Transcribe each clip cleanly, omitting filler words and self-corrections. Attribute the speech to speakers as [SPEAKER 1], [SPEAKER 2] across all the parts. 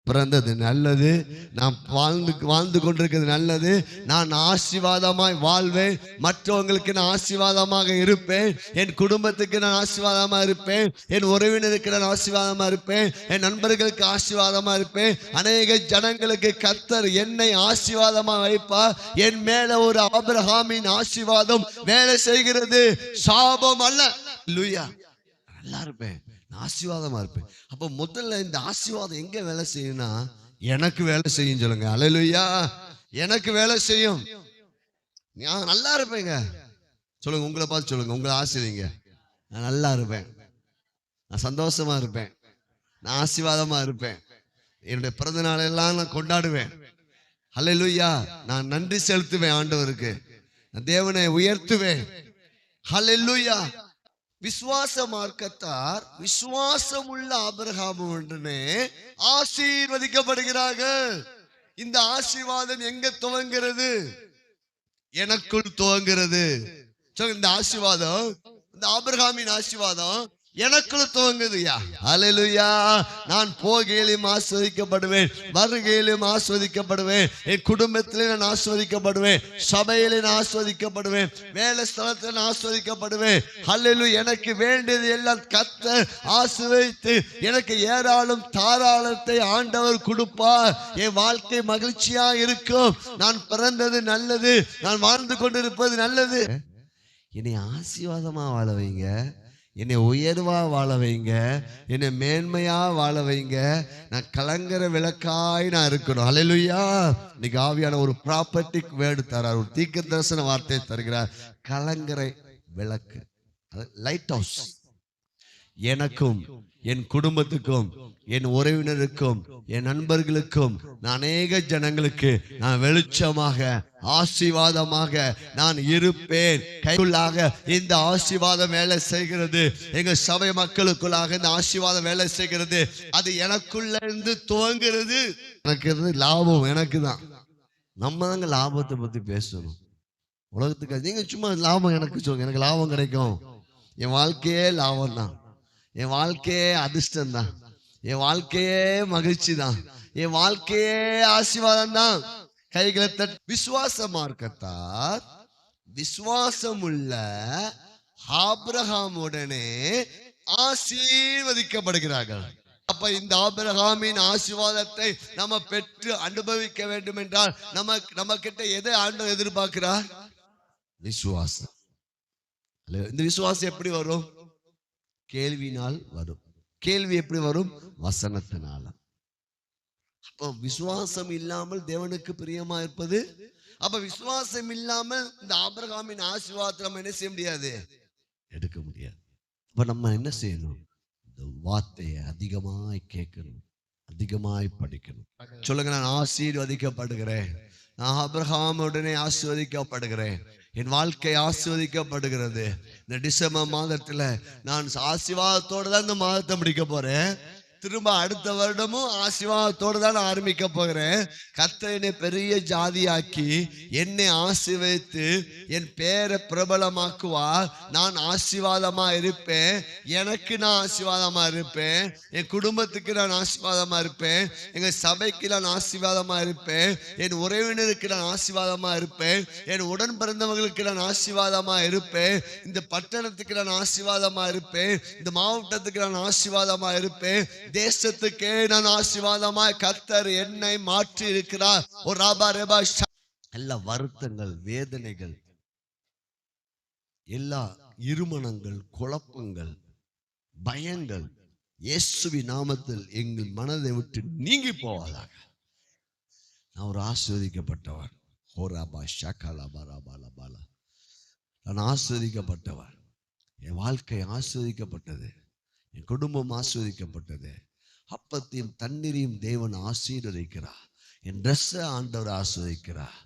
[SPEAKER 1] பிறந்தது நல்லது, நான் வாழ்ந்து கொண்டிருக்கிறது நல்லது. நான் ஆசீர்வாதமாய் வாழ்வேன், மற்றவங்களுக்கு நான் ஆசீர்வாதமாக இருப்பேன், என் குடும்பத்துக்கு நான் ஆசீர்வாதமாக இருப்பேன், என் உறவினருக்கு நான் ஆசீர்வாதமாக இருப்பேன், என் நண்பர்களுக்கு ஆசீர்வாதமாக இருப்பேன். அநேக ஜனங்களுக்கு கர்த்தர் என்னை ஆசீர்வாதமாக வைப்பார். என் மேல ஒரு ஆபிரகாமின் ஆசீர்வாதம் வேலை செய்கிறது, சாபம் அல்ல. லூயா, நல்லா இருப்பேன், ஆசீர்வாதமா இருப்பேன். அப்ப முதல்ல இந்த ஆசீர்வாதம் எங்க வேலை செய்யும்னா எனக்கு வேலை செய்யும். சொல்லுங்க அல்லேலூயா. எனக்கு வேலை செய்யும், நான் நல்லா இருப்பேங்க. சொல்லுங்க, உங்களை பார்த்து சொல்லுங்க, உங்களை ஆசீர்வதிங்க. நான் நல்லா இருப்பேன், நான் சந்தோஷமா இருப்பேன், நான் ஆசீர்வாதமா இருப்பேன். என்னுடைய பிறந்த நாளெல்லாம் நான் கொண்டாடுவேன். அல்லேலூயா. நான் நன்றி செலுத்துவேன் ஆண்டவருக்கு, நான் தேவனை உயர்த்துவேன். அல்லேலூயா. விசுவாச மார்க்கத்தார் விசுவாசம் உள்ள ஆபிரகாம் உடனே ஆசீர்வதிக்கப்படுகிறார்கள். இந்த ஆசீர்வாதம் எங்க துவங்கிறது? எனக்குள் துவங்கிறது. இந்த ஆசீர்வாதம், இந்த ஆபிரகாமின் ஆசீர்வாதம் எனக்குள்ள துவங்குதுயா. அல்லேலூயா. நான் போகையிலும் ஆஸ்வதிக்கப்படுவேன், வருகையிலும் ஆஸ்வதிக்கப்படுவேன், என் குடும்பத்திலே நான் ஆஸ்வதிக்கப்படுவேன், சபையிலே நான் ஆஸ்வதிக்கப்படுவேன், வேலை ஸ்தலத்தில் நான் ஆஸ்வதிக்கப்படுவேன். அல்லேலூயா. எனக்கு வேண்டியது எல்லாம் கர்த்தர் ஆசீர்வதித்து எனக்கு ஏராளம் தாராளத்தை ஆண்டவர் கொடுப்பார். என் வாழ்க்கை மகிழ்ச்சியா இருக்கும். நான் பிறந்தது நல்லது, நான் வாழ்ந்து கொண்டிருப்பது நல்லது. என்னை ஆசீர்வாதமா வாழ வைங்க, என்னை உயர்வா வாழ வைங்க, என்னை மேன்மையா வாழ வைங்க. நான் கலங்கர விளக்காய் நான் இருக்கணும். அல்லேலூயா. இன்னைக்கு ஆவியான ஒரு ப்ராப்பர்ட்டிக் வேர்டு தரார், ஒரு தீர்க்க தரிசன வார்த்தை தருகிறார். கலங்கரை விளக்கு, லைட் ஹவுஸ். எனக்கும் என் குடும்பத்துக்கும் என் உறவினருக்கும் என் நண்பர்களுக்கும் அநேக ஜனங்களுக்கு நான் வெளிச்சமாக ஆசீர்வாதமாக நான் இருப்பேன். கைக்குள்ளாக இந்த ஆசீர்வாதம் வேலை செய்கிறது. எங்க சபை மக்களுக்குள்ளாக இந்த ஆசீர்வாதம் வேலை செய்கிறது. அது எனக்குள்ள இருந்து துவங்குறது. எனக்கு லாபம் எனக்கு தான். நம்ம தாங்க லாபத்தை பத்தி பேசணும் உலகத்துக்கு. நீங்க சும்மா லாபம் எனக்கு சொல்லுங்க, எனக்கு லாபம் கிடைக்கும். என் வாழ்க்கையே லாபம் தான், என் வாழ்க்கையே அதிர்ஷ்டம் தான், என் வாழ்க்கையே மகிழ்ச்சி தான், என் வாழ்க்கையே ஆசீர்வாதம் தான். கைகளை தட்டி. விசுவாச மார்க்கத்தார் விசுவாசம் உள்ள ஆபிரகாமுடனே ஆசீர்வதிக்கப்படுகிறார்கள். அப்ப இந்த ஆபிரகாமின் ஆசீர்வாதத்தை நம்ம பெற்று அனுபவிக்க வேண்டும் என்றால் நம்ம கிட்ட எதை ஆண்டவர் எதிர்பார்க்கிறார்? விசுவாசம். இந்த விசுவாசம் எப்படி வரும்? கேள்வினால் வரும். கேள்வி எப்படி வரும்? வசனத்தினால. அப்போ விசுவாசம் இல்லாமல் தேவனுக்கு பிரியமா இருப்பது. அப்ப விசுவாசம் இல்லாமல் இந்த ஆபிரகாமின் ஆசீர்வாதத்தை நம்ம என்ன செய்ய முடியாது, எடுக்க முடியாது. அப்ப நம்ம என்ன செய்யணும்? இந்த வார்த்தையை அதிகமாய் கேட்கணும், அதிகமாய் படிக்கணும். சொல்லுங்க, நான் ஆசீர்வதிக்கப்படுகிறேன், நான் ஆபிரகாமுடனே ஆசீர்வதிக்கப்படுகிறேன், என் வாழ்க்கை ஆசீர்வதிக்கப்படுகிறது. இந்த டிசம்பர் மாதத்துல நான் ஆசீர்வாதத்தோடு தான் இந்த மாதத்தை முடிக்க போறேன். திரும்ப அடுத்த வருடமும் ஆசீர்வாதத்தோடு தான் ஆரம்பிக்க போகிறேன். கர்த்தர் என்னை பெரிய ஜாதியாக்கி என்னை ஆசீர்வதித்து என் பேரை பிரபலமாக்குவார். நான் ஆசீர்வாதமா இருப்பேன், எனக்கு நான் ஆசீர்வாதமா இருப்பேன், என் குடும்பத்துக்கு நான் ஆசீர்வாதமா இருப்பேன், எங்க சபைக்கு நான் ஆசீர்வாதமா இருப்பேன், என் உறவினருக்கு நான் ஆசீர்வாதமா இருப்பேன், என் உடன் பிறந்தவங்களுக்கு நான் ஆசீர்வாதமா இருப்பேன், இந்த பட்டணத்துக்கு நான் ஆசீர்வாதமா இருப்பேன், இந்த மாவட்டத்துக்கு நான் ஆசீர்வாதமா இருப்பேன், தேசத்துக்கே நான் ஆசீர்வாதமாய் கர்த்தர் என்னை மாற்றி இருக்கிறார். ஒரு எல்லா வருத்தங்கள், வேதனைகள், எல்லா இருமனங்கள், குழப்பங்கள், பயங்கள் இயேசுவின் நாமத்தில் எங்கள் மனதை விட்டு நீங்கி போவதாக. நான் ஒரு ஆசீர்வதிக்கப்பட்டவர். நான் ஆசீர்வதிக்கப்பட்டவர். என் வாழ்க்கை ஆசீர்வதிக்கப்பட்டது, என் குடும்பம் ஆசீர்வதிக்கப்பட்டது. அப்பத்தையும் தண்ணீரையும் தேவன் ஆசீர்வதிக்கிறார். என் ட்ரெஸ்ஸை ஆண்டவர் ஆசீர்வதிக்கிறார்.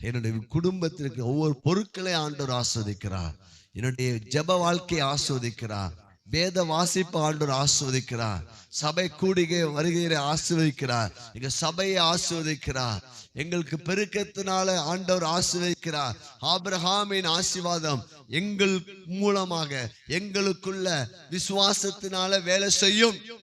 [SPEAKER 1] என்னுடைய குடும்பத்திற்கு ஒவ்வொரு பொருட்களை ஆண்டவர் ஆசீர்வதிக்கிறார். என்னுடைய ஜெப வாழ்க்கையை ஆசீர்வதிக்கிறார். வேத வாசிப்பு ஆண்டவர் ஆசீர்வதிக்கிறார். சபை கூடிகை வருகையை ஆசீர்வதிக்கிறார். எங்க சபையை ஆசீர்வதிக்கிறார். எங்களுக்கு பெருக்கத்தினால ஆண்டவர் ஆசீர்வதிக்கிறார். ஆபிரகாமின் ஆசீர்வாதம் எங்கள் மூலமாக எங்களுக்குள்ள விசுவாசத்தினால வேலை செய்யும்.